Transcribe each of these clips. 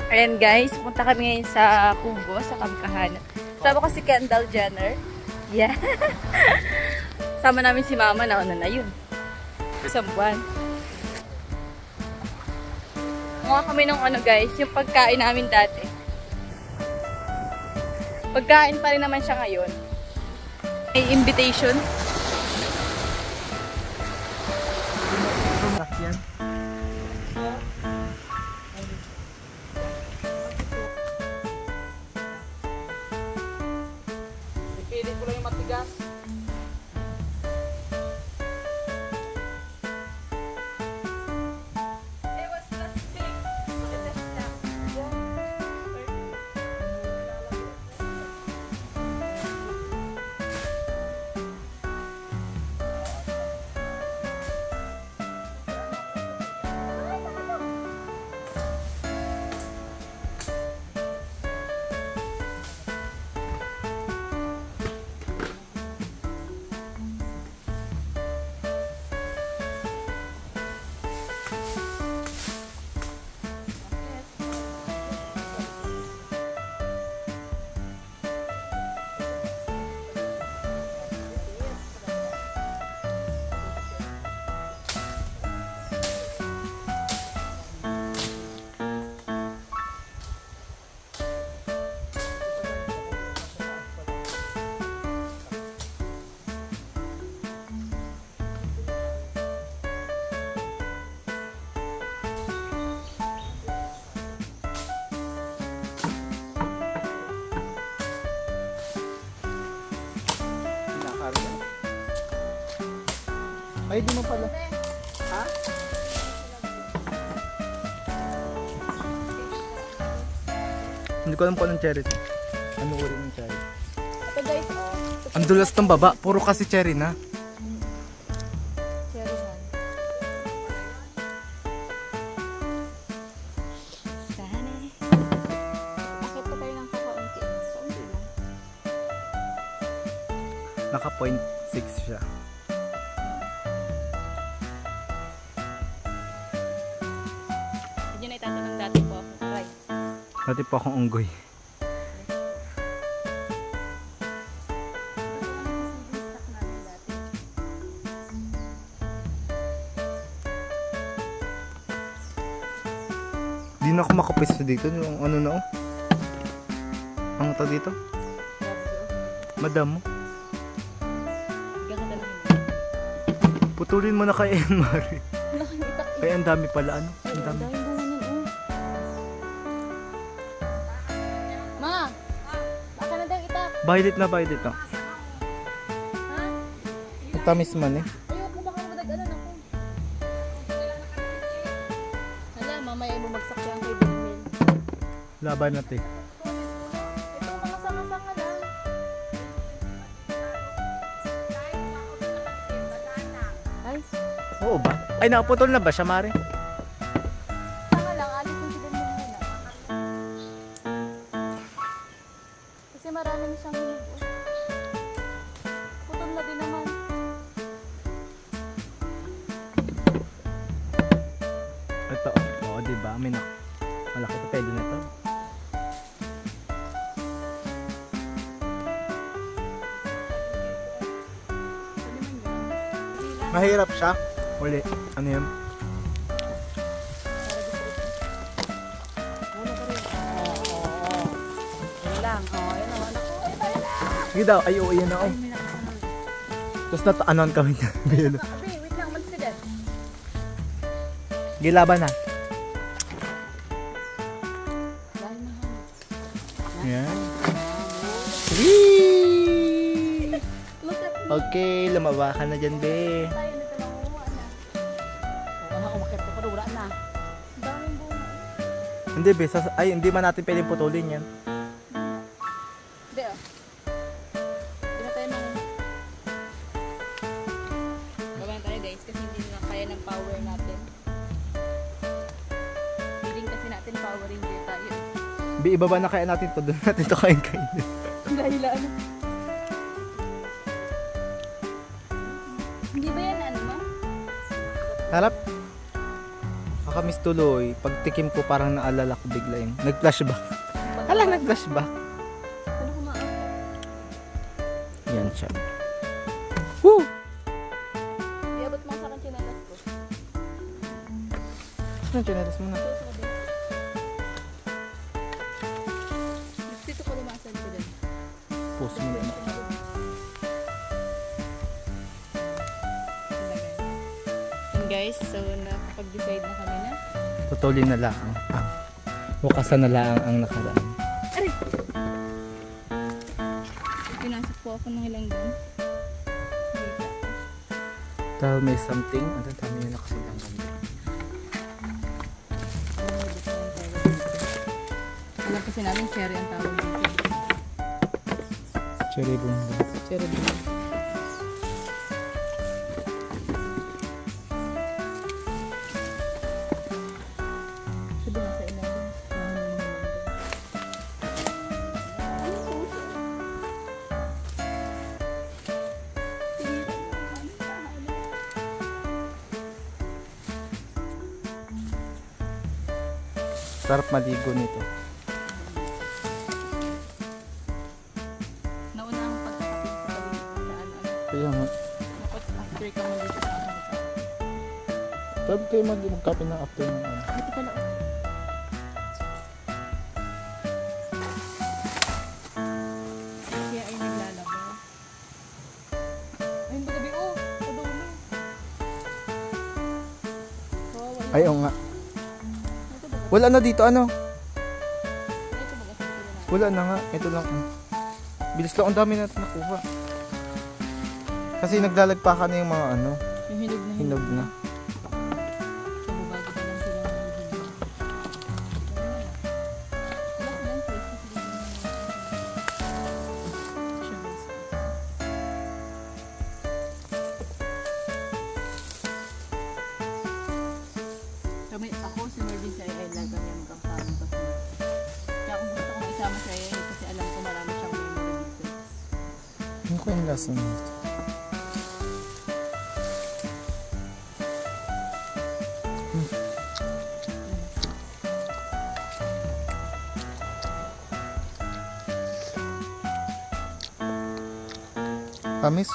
Ayan guys, punta kami ngayon sa Kubo, sa Kamkahan. Sama ko si Kendall Jenner. Yeah. Sama namin si Mama, nauna na yun. Isang buwan. Mga kami nung ano guys, yung pagkain namin dati. Pagkain pa rin naman siya ngayon. May invitation. Yan. Ipilit ko lang yung matigas. Ay, di mo pala. Ha? Hindi ko alam kung anong cherry. Ano uri ng cherry? Ito guys, oh. Ang dulas ng baba. Puro kasi cherry na. Cherry man. Sana. Bakit pa tayo ng kakaunti? Kaunti lang. Naka 0.6 siya. Hindi na itatanong dati po ako. Right. Dati po akong unggoy. Di na ako makapisto dito. Yung ano na oh. Ang ito dito? Madam mo. Putulin mo na kay Mari. Ay, ang dami pala ano. Ang dami. Ma! Baka na daw itak. Violet na violet na. Ha? Tamis man eh. Ayoko, baka madagalan ako. Hala, mamaya ay bumagsak yan kay Bumil. Laban natin. Ito mga sanga-sanga lang. Ay, Oo ba? Ay, nakaputol na ba siya, Mari? sanga lang. Alis yung si Bumil muna. Kasi marami na siyang hinog. Putol na din naman. Ito. Oo, diba? May malaki ito. Pwede na to. Mahirap siya. Uli. Ano yun? Yan lang. Oh, yan naman ako. Ay, tayo na! Sige daw. Ay, oo, yan na. Oh. Tapos nataanan kami. Abi, wait lang. Malis ka dyan. Gilaban na. Dahil na hangit. Yan. Whee! Look at me. Okay, lumaba ka na dyan, be. Tayo na ito makuha na. Wala ko makita pa wala na. Daming bunga. Hindi, be. Ay, hindi man natin pwedeng putulin yan. Hindi ah. Hindi na tayo manguha. Gawain tayo guys kasi hindi na kaya ng power natin. Hindi kasi natin power ranger tayo. Be, ibaba na kaya natin to. Doon natin to kain-kain. Dahil ano? Hindi ba yan ano ma? Harap. Nakakamiss tuloy. Pagtikim ko parang naalala ko bigla yun. Nag-flashback. Hala, nag-flashback. Ano kumaan? Yan siya. Woo! Iabot mo sa akin chinelas ko. Saan chinelas mo na? Dito ko lumasan ko din. Post mo na. And guys, so nakapag-decide na kami na. Tutuloy na lang. Bukasan na lang ang nakaraan. Aray! Pinasok po ako ng ilang doon. Tell me something. Ang dami na nakasilang kami. Alam kasi namin cherry ang tawag dito. Cherry bumbo. Cherry dito. Sabi nga sa ilalim. Sarap maligo nito. Nauna ang pagkakapit sa tabi sa ano. Kaya nga. Nakot after ka mo dito sa ano. Sabi kayo magkape ng after ng ano. Dito pala. Kaya ay naglalaba. Ayun ba gabi? Oh! Padulo. Kawawa. Ay, oo nga. Ito ba? Wala na dito ano. Ito ba? Wala na nga. Ito lang. Bilis lang. Ang dami natin nakuha. Kasi naglalagpakan na yung mga ano. Yung hinog na Hinog na. So, bago pa lang sila naghihinog. Lock lang, please. Siya, guys. Kami, ako si Mervin sa ay lagi kami magkamparan pa. Kaya kung gusto kong isama sa iyo kasi alam ko marami siyang memory dito. Ano ko yung lasa nito? Tamis?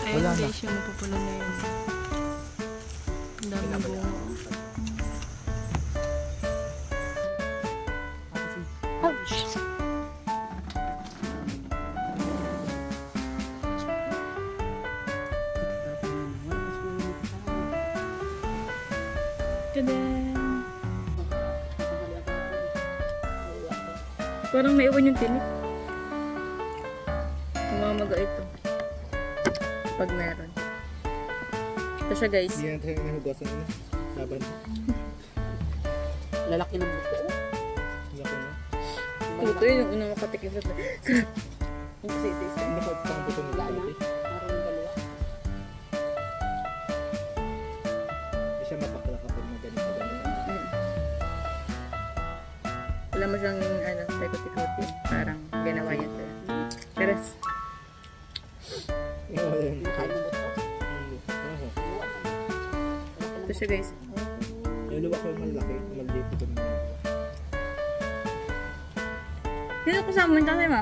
Ayun Wala na. guys, yung mapupulo na yun. Ang dami bunga. Ouch! Tadaan! Parang naiwan yung tinik. Mamaga ito. Pag meron. Ito siya guys. Hindi na tayo nahugasan na. Laban. Lalaki ng buto. Laki na. Tuto yun yung unang makatikim sa yung kasi ito isa. Hindi ko pang buto nila. Meron yung dalawa. Hindi siya mapakla kapag maganito. Wala mo siyang ano, paikot-ikot yun. Parang ginawa yun sa'yo. Cheers! Nakain ng buto. Ito siya guys. Yung luwa ko yung malaki. Maliit ko naman. Sino kasama mo yung tatay mo?